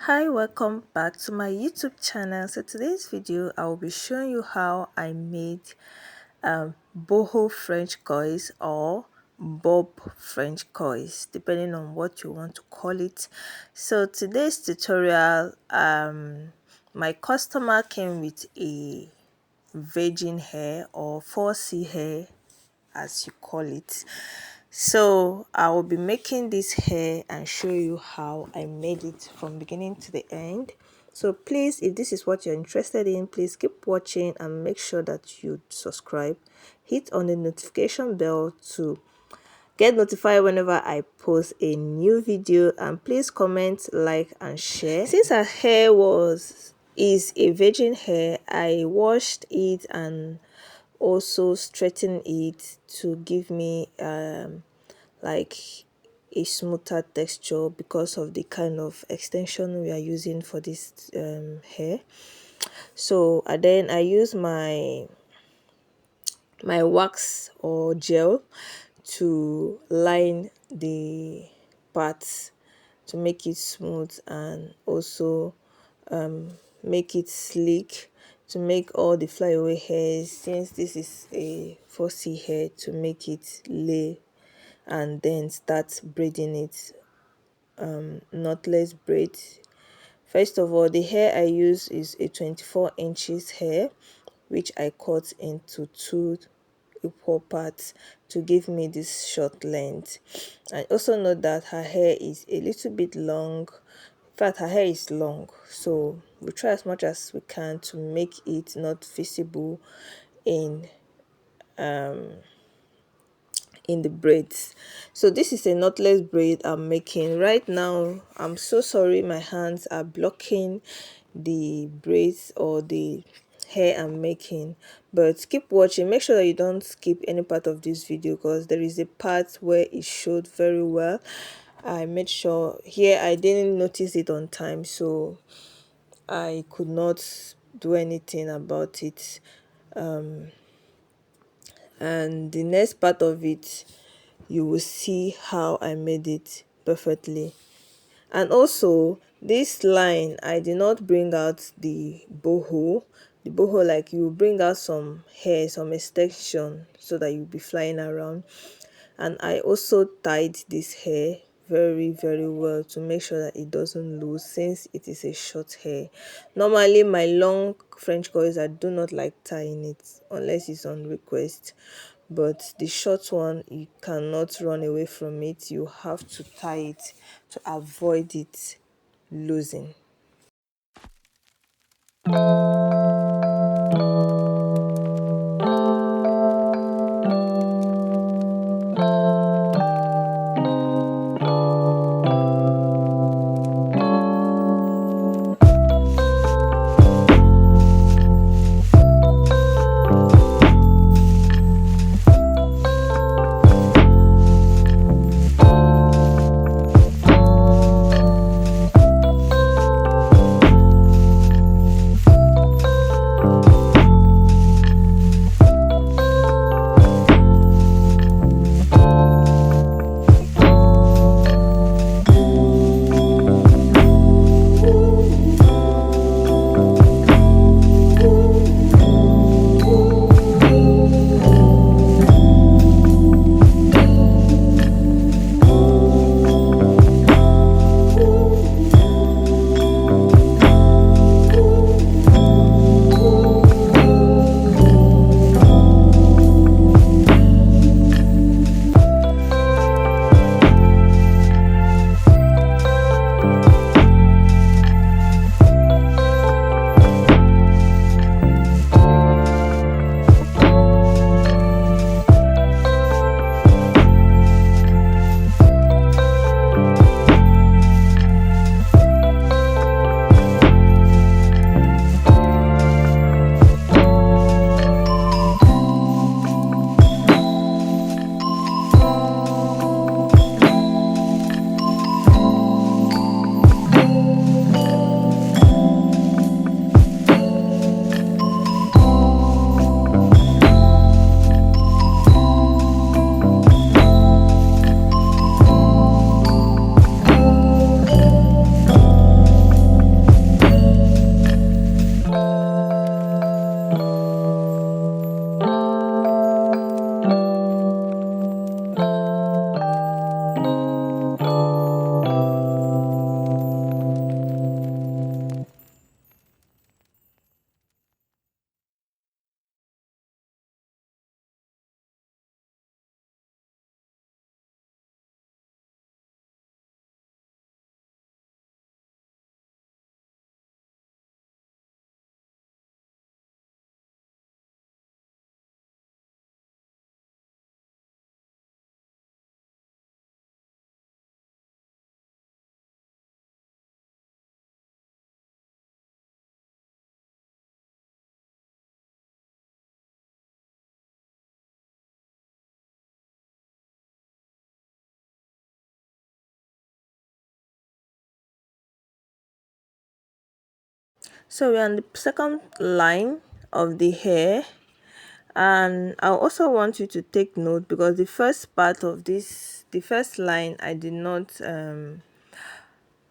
Hi, welcome back to my YouTube channel. So today's video I will be showing you how I made boho French coils or bob French coils, depending on what you want to call it. So today's tutorial, my customer came with a virgin hair or 4C hair as you call it. So I will be making this hair and show you how I made it from beginning to the end. So please, if this is what you're interested in, please keep watching and make sure that you subscribe. Hit on the notification bell to get notified whenever I post a new video, and please comment, like and share. Since her hair is a virgin hair, I washed it and also straightened it to give me like a smoother texture because of the kind of extension we are using for this hair. So and then I use my wax or gel to line the parts to make it smooth, and also make it sleek, to make all the flyaway hairs, since this is a 4C hair, to make it lay, and then start braiding it, knotless braid. First of all, the hair I use is a 24 inches hair, which I cut into two equal parts to give me this short length. I also know that her hair is a little bit long. In fact, her hair is long, so we try as much as we can to make it not visible in the braids. So this is a knotless braid I'm making right now. I'm so sorry, my hands are blocking the braids or the hair I'm making, but keep watching. Make sure that you don't skip any part of this video, because there is a part where it showed very well. I made sure here I didn't notice it on time, so I could not do anything about it. And the next part of it, you will see how I made it perfectly. And also, this line, I did not bring out the boho. The boho, like, you bring out some hair, some extension, so that you'll be flying around. And I also tied this hair very well to make sure that it doesn't lose, since it is a short hair. Normally my long French coils, I do not like tying it unless it's on request, but the short one, you cannot run away from it. You have to tie it to avoid it losing. So we're on the second line of the hair, and I also want you to take note because the first part of this, the first line, I did not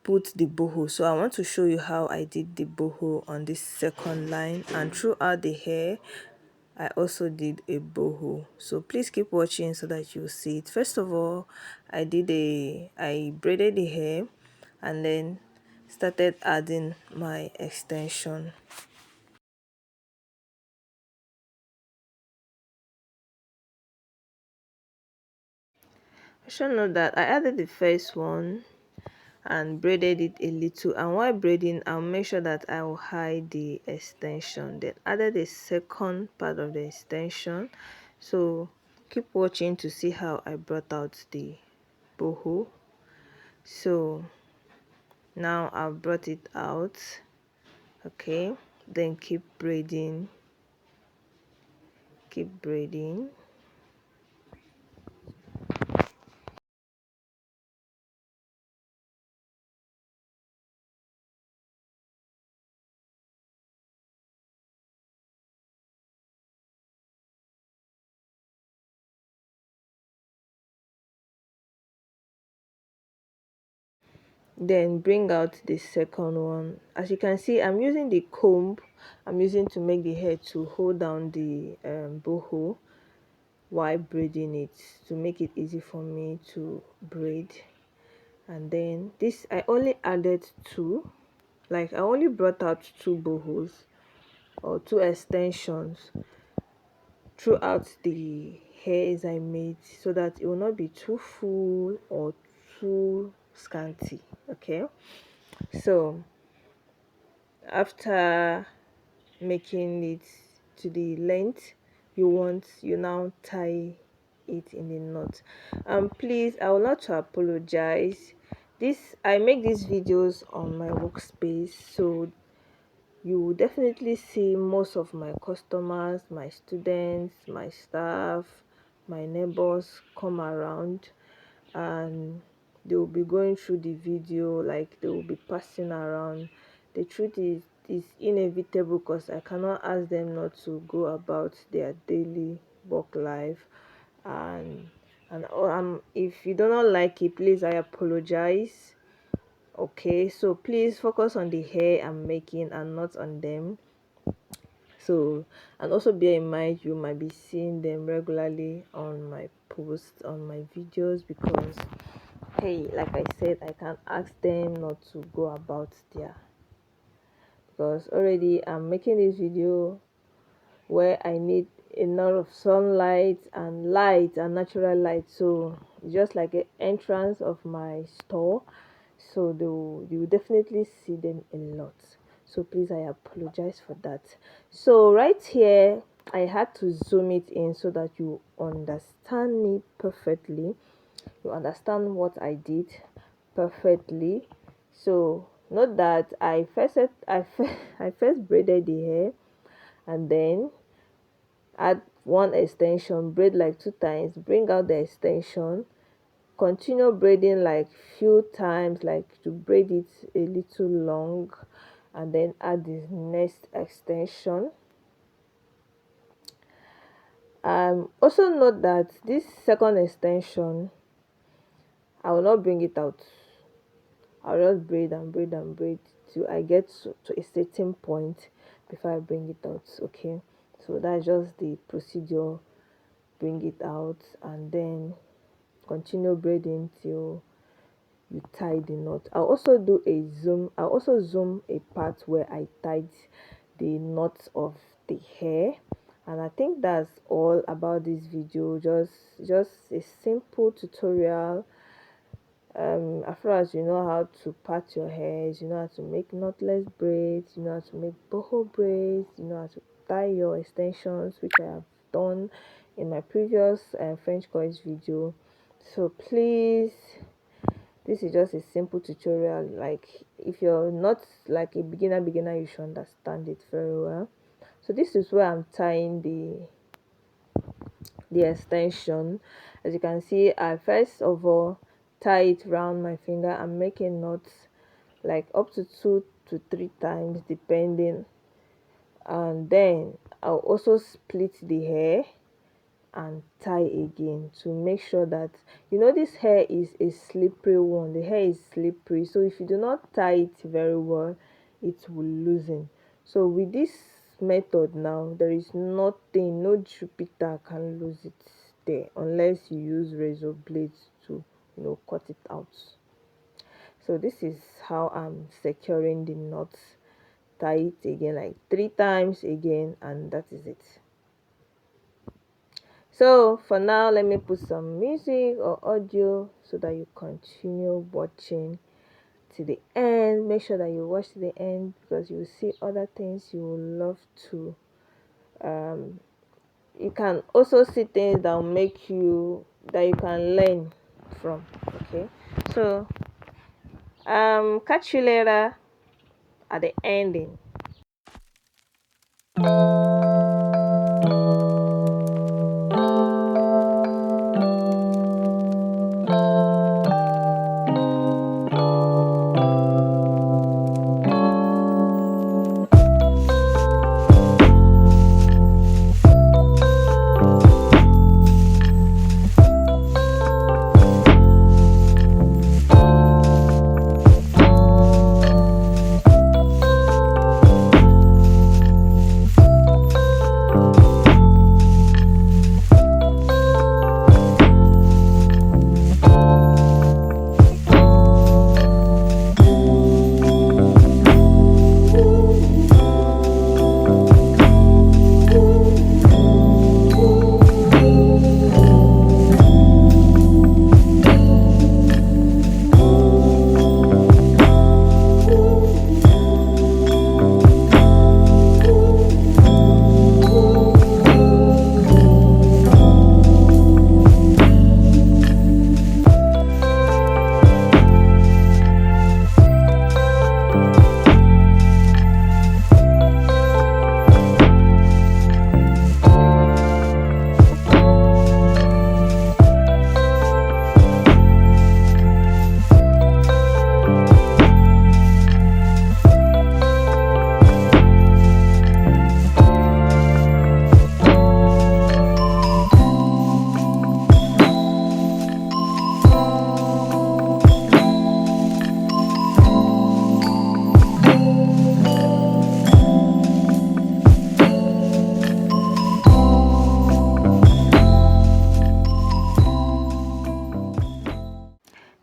put the boho. So I want to show you how I did the boho on this second line, and throughout the hair I also did a boho. So please keep watching so that you see it. First of all, I braided the hair and then started adding my extension. I should note that I added the first one and braided it a little, and while braiding I'll make sure that I will hide the extension, then added the second part of the extension. So keep watching to see how I brought out the boho. So now I've brought it out. Okay, then keep braiding, keep braiding. Then bring out the second one. As you can see, I'm using the comb I'm using to make the hair to hold down the boho while braiding it, to make it easy for me to braid. And then this, I only added two, like I only brought out two bohos or two extensions throughout the hairs I made, so that it will not be too full or too scanty. Okay, so after making it to the length you now tie it in the knot. Please, I would like to apologize. This, I make these videos on my workspace, so you will definitely see most of my customers, my students, my staff, my neighbors come around, and they will be going through the video, like they will be passing around. The truth is, it's inevitable because I cannot ask them not to go about their daily work life. And if you do not like it, please, I apologize. Okay, so please focus on the hair I'm making and not on them. So, and also bear in mind, you might be seeing them regularly on my posts, on my videos, because hey, like I said, I can ask them not to go about their, because already I'm making this video where I need a lot of sunlight and light and natural light, so it's just like an entrance of my store, so you will definitely see them a lot. So please, I apologize for that. So right here I had to zoom it in so that you understand me perfectly, you understand what I did perfectly. So note that I first braided the hair, and then add one extension, braid like 2 times, bring out the extension, continue braiding like few times, like to braid it a little long, and then add the next extension. Also note that this second extension, I will not bring it out. I'll just braid and braid and braid till I get to a certain point before I bring it out. Okay, so that's just the procedure. Bring it out and then continue braiding till you tie the knot. I'll also zoom a part where I tied the knot of the hair. And I think that's all about this video. Just a simple tutorial. As far as you know how to part your hairs, you know how to make knotless braids, you know how to make boho braids, you know how to tie your extensions, which I have done in my previous French coils video. So please, this is just a simple tutorial. Like, if you're not like a beginner, you should understand it very well. So this is where I'm tying the extension. As you can see, I first of all tie it round my finger and making knots like up to to 3 times depending, and then I'll also split the hair and tie again to make sure that, this hair is a slippery one. The hair is slippery, so if you do not tie it very well, it will loosen. So with this method now, there is nothing, no Jupiter can lose it there unless you use razor blades to cut it out. So this is how I'm securing the knots. Tie it again like 3 times again, and that is it. So for now, let me put some music or audio so that you continue watching to the end. Make sure that you watch to the end because you will see other things you will love to. You can also see things that will make you, that you can learn from. Okay, so catch you later at the ending.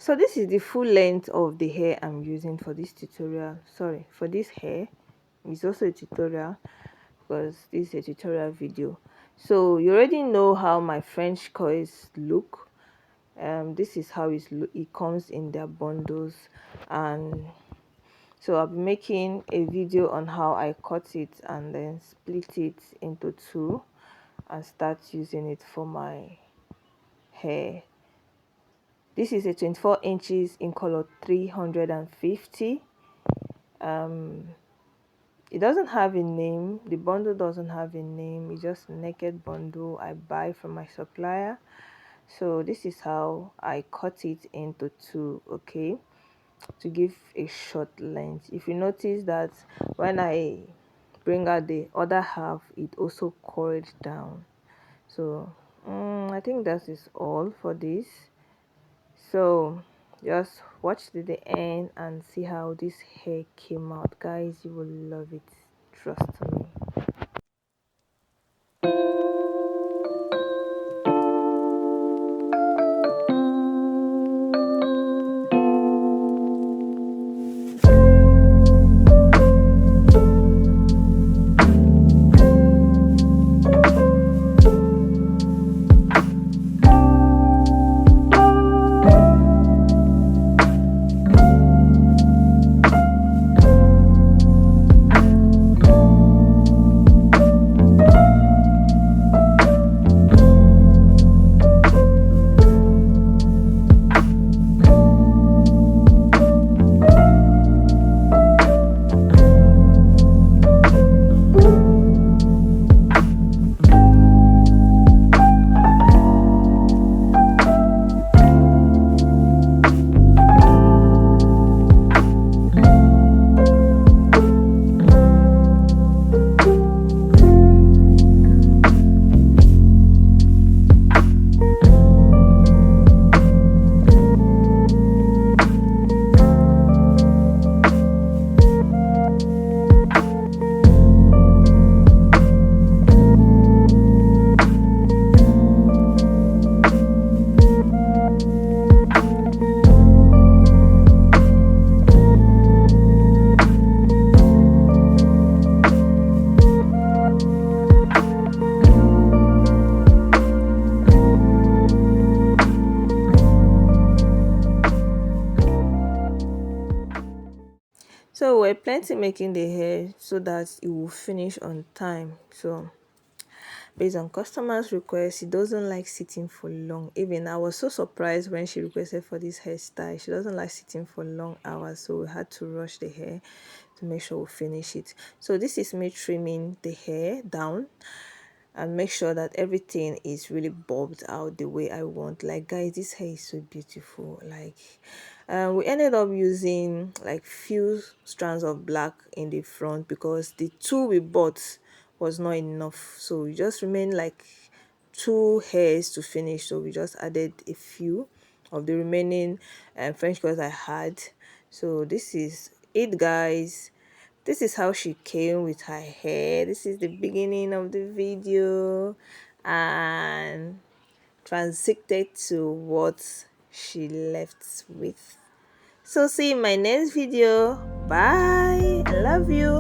So this is the full length of the hair I'm using for this tutorial. Sorry, for this hair. It's also a tutorial because this is a tutorial video. So you already know how my French coils look. This is how it comes in their bundles, and so I'll be making a video on how I cut it and then split it into two and start using it for my hair. This is a 24 inches in color 350. It doesn't have a name. The bundle doesn't have a name. It's just a naked bundle I buy from my supplier. So this is how I cut it into two, okay, to give a short length. If you notice that when I bring out the other half, it also coiled down. So I think that is all for this. So just watch to the end and see how this hair came out, guys. You will love it, trust me. plenty making the hair so that it will finish on time. So based on customers request, she doesn't like sitting for long. Even I was so surprised when she requested for this hairstyle. She doesn't like sitting for long hours, so we had to rush the hair to make sure we finish it. So this is me trimming the hair down and make sure that everything is really bobbed out the way I want. Like, guys, this hair is so beautiful. Like, we ended up using like few strands of black in the front because the two we bought was not enough, so we just remained like two hairs to finish, so we just added a few of the remaining French curls I had. So this is it, guys. This is how she came with her hair. This is the beginning of the video and transited to what she left with. So see you in my next video. Bye. I love you.